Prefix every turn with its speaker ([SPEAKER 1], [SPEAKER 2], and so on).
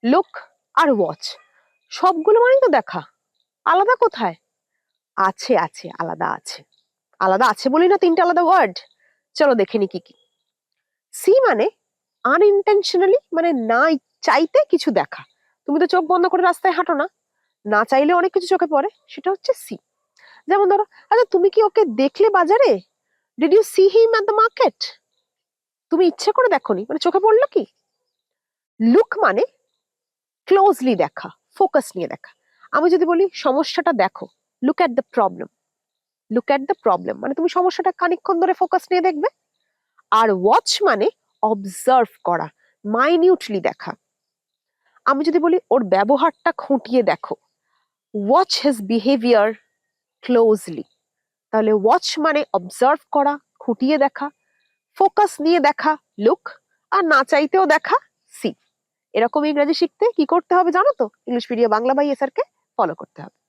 [SPEAKER 1] Look আর watch সবগুলো মানে তো দেখা, আলাদা কোথায়? আছে আছে, আলাদা আছে। আলাদা আছে বলি না তিনটা আলাদা ওয়ার্ড। চলো দেখে নি কি কি। সি মানে আনইনটেনশনালি, মানে না চাইতে কিছু দেখা। তুমি তো চোখ বন্ধ করে রাস্তায় হাঁটো না, না চাইলে অনেক কিছু চোখে পড়ে, সেটা হচ্ছে সি। যেমন ধরো, আচ্ছা তুমি কি ওকে দেখলে বাজারে? Did you see him at the market? তুমি ইচ্ছে করে দেখোনি, মানে চোখে পড়লো কি? লুক মানে ক্লোজলি দেখা, ফোকাস নিয়ে দেখা। আমি যদি বলি সমস্যাটা দেখো, look at the problem. Look at the problem মানে তুমি সমস্যাটা খানিকক্ষণ ধরে ফোকাস নিয়ে দেখবে। আর ওয়াচ মানে অবজার্ভ করা, মাইনিউটলি দেখা। আমি যদি বলি ওর ব্যবহারটা খুঁটিয়ে দেখো, ওয়াচ হিজ বিহেভিয়ার ক্লোজলি। তাহলে ওয়াচ মানে অবজার্ভ করা, খুঁটিয়ে দেখা, ফোকাস নিয়ে দেখা লুক, আর না চাইতেও দেখা সি। এরকম ইংরেজি শিখতে কি করতে হবে জানো তো? English medium Bangla by SR কে ফলো করতে হবে।